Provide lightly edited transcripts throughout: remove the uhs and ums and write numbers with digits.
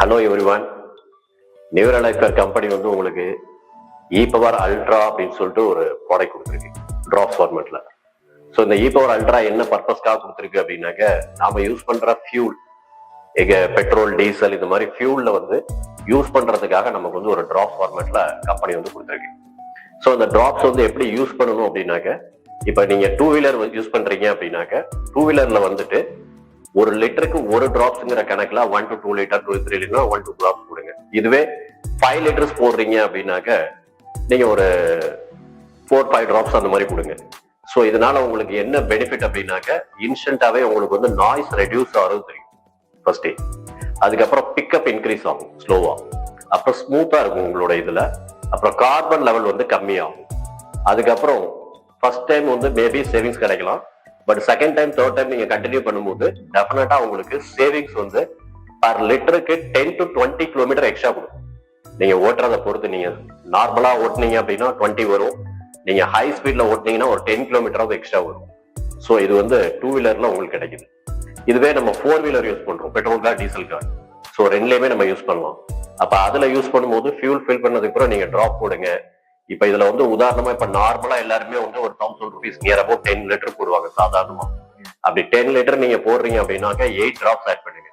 Hello everyone. நியூரலைஃபர் company வந்து உங்களுக்கு power ultra அப்படின்னு சொல்லிட்டு ஒரு ப்ராடக்ட் கொடுத்துருக்கு ட்ராப்ஸ் ஃபார்மேட்ல. ஸோ இந்த பவர் அல்ட்ரா என்ன பர்பஸ்க்காக கொடுத்துருக்கு அப்படின்னாக்க, நாம யூஸ் பண்ற ஃபியூல், பெட்ரோல், டீசல் இந்த மாதிரி ஃபியூல்ல வந்து யூஸ் பண்றதுக்காக நமக்கு வந்து ஒரு ட்ராப் ஃபார்மேட்ல கம்பெனி வந்து கொடுத்துருக்கு. ஸோ இந்த ட்ராப்ஸ் வந்து எப்படி யூஸ் பண்ணணும் அப்படின்னாக்க, இப்போ நீங்க டூ வீலர் யூஸ் பண்றீங்க அப்படின்னாக்க, டூ வீலர்ல வந்துட்டு ஒரு லிட்டருக்கு ஒரு டிராப்ஸ்ங்கிற கணக்குல 1 to 2 லிட்டர் 2 3 1 2 டிராப்ஸ் போடுங்க. இதுவே 5 லிட்டர்ஸ் போடுறீங்க அப்படின்னாக்க நீங்க ஒரு 4-5 டிராப்ஸ் அந்த மாதிரி கொடுங்க. ஸோ இதனால உங்களுக்கு என்ன பெனிஃபிட் அப்படின்னாக்க, இன்ஸ்டன்டாவே உங்களுக்கு வந்து நாய்ஸ் ரெடியூஸ் ஆகிறது தெரியும் ஃபர்ஸ்ட். அதுக்கப்புறம் பிக்கப் இன்க்ரீஸ் ஆகும் ஸ்லோவா, அப்புறம் ஸ்மூத்தா இருக்கும் உங்களோட இதுல, அப்புறம் கார்பன் லெவல் வந்து கம்மியாகும். அதுக்கப்புறம் ஃபர்ஸ்ட் டைம் வந்து மேபி சேவிங்ஸ் கிடைக்கலாம், but second time third time நீங்க கண்டினியூ பண்ணும்போது டெஃபினட்டா உங்களுக்கு சேவிங்ஸ் வந்து பர் லிட்டருக்கு 10 to 20 கிலோமீட்டர் எக்ஸ்ட்ரா கொடுக்கும். நீங்க ஓட்டுறதை பொறுத்து, நீங்க நார்மலா ஓட்டுனீங்க அப்படின்னா 20 வரும், நீங்க ஹை ஸ்பீட்ல ஓட்டுனீங்கன்னா ஒரு 10 கிலோமீட்டராவது எக்ஸ்ட்ரா வரும். ஸோ இது வந்து டூ வீலர்ல உங்களுக்கு கிடைக்குது. இதுவே நம்ம 4 வீலர் யூஸ் பண்றோம், petrol car, diesel car, so ரெண்டுலயுமே நம்ம யூஸ் பண்ணலாம். அப்ப அதுல யூஸ் பண்ணும்போது ஃபியூல் ஃபில் பண்ணதுக்கு அப்புறம் நீங்க டிராப் போடுங்க. இப்ப இதுல வந்து உதாரணமா இப்ப நார்மலா எல்லாருமே வந்து ஒரு 1000 rupees நியர் அபவுட் 10 லிட்டர் போடுவாங்க சாதாரணமா. அப்படி 10 லிட்டர் நீங்க போடுறீங்க அப்படின்னாக்க 8 டிராப்ஸ் ஆட் பண்ணுங்க.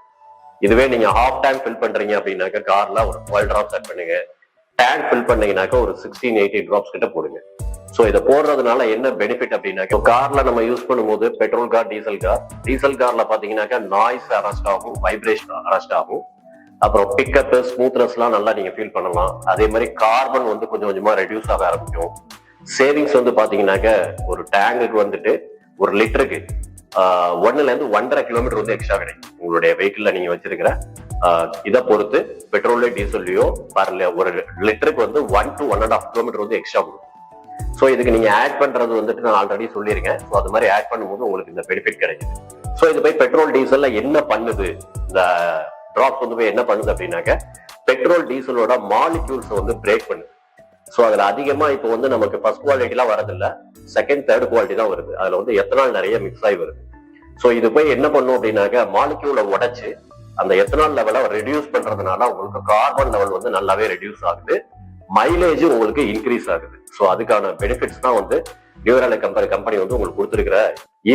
இதுவே நீங்க ஹாஃப் டேங்க் ஃபில் பண்றீங்க அப்படின்னாக்க கார்ல ஒரு 12 டிராப்ஸ் ஆட் பண்ணுங்க. டேங்க் ஃபில் பண்ணீங்கன்னாக்க ஒரு 16-18 டிராப்ஸ் கிட்ட போடுங்க. சோ இதை போடுறதுனால என்ன பெனிஃபிட் அப்படின்னாக்க, கார்ல நம்ம யூஸ் பண்ணும்போது பெட்ரோல் கார், டீசல் கார்ல பாத்தீங்கன்னாக்க நாய்ஸ் அரெஸ்ட் ஆகும், வைப்ரேஷன் அரெஸ்ட் ஆகும், அப்புறம் பிக்கப் ஸ்மூத்னஸ் எல்லாம் நல்லா நீங்க ஃபீல் பண்ணலாம். அதே மாதிரி கார்பன் வந்து கொஞ்சம் கொஞ்சமா ரெடியூஸ் ஆக ஆரம்பிக்கும். சேவிங்ஸ் வந்து பாத்தீங்கன்னாக்க ஒரு டேங்குக்கு வந்துட்டு ஒரு லிட்டருக்கு 1ல இருந்து 1.5 கிலோமீட்டர் வந்து எக்ஸ்ட்ரா கிடைக்கும். உங்களுடைய வெஹிக்கிள்ல நீங்க வச்சிருக்கிற இதை பொறுத்து பெட்ரோல்லையோ டீசல்லையோ ஒரு லிட்டருக்கு வந்து 1 to 1.5 கிலோமீட்டர் வந்து எக்ஸ்ட்ரா கொடுக்கும். ஸோ இதுக்கு நீங்க ஆட் பண்றது வந்துட்டு நான் ஆல்ரெடி சொல்லியிருக்கேன். ஸோ அது மாதிரி ஆட் பண்ணும்போது உங்களுக்கு இந்த பெனிஃபிட் கிடைக்குது. ஸோ இது போய் பெட்ரோல் டீசல்ல என்ன பண்ணுது, இந்த டிராப்ஸ் வந்து போய் என்ன பண்ணுது அப்படின்னாக்க, பெட்ரோல் டீசலோட மாலிக்யூல்ஸ் வந்து பிரேக் பண்ணுது. ஸோ அதுல அதிகமா இப்போ வந்து நமக்கு ஃபர்ஸ்ட் குவாலிட்டி எல்லாம் வரதில்ல, செகண்ட் தேர்ட் குவாலிட்டி தான் வருது. அதுல வந்து எத்தனால் நிறைய மிக்ஸ் ஆகி வருது. ஸோ இது போய் என்ன பண்ணும் அப்படின்னாக்க, மாலிக்யூலை உடைச்சு அந்த எத்தனால் லெவலை ரெடியூஸ் பண்றதுனால உங்களுக்கு கார்பன் லெவல் வந்து நல்லாவே ரெடியூஸ் ஆகுது, மைலேஜ் உங்களுக்கு இன்க்ரீஸ் ஆகுது. ஸோ அதுக்கான பெனிஃபிட்ஸ் தான் வந்து நியூரலை கம்பெனி வந்து உங்களுக்கு கொடுத்துருக்கிற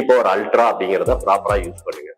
பவர் அல்ட்ரா அப்படிங்கிறத ப்ராப்பரா யூஸ் பண்ணுங்க.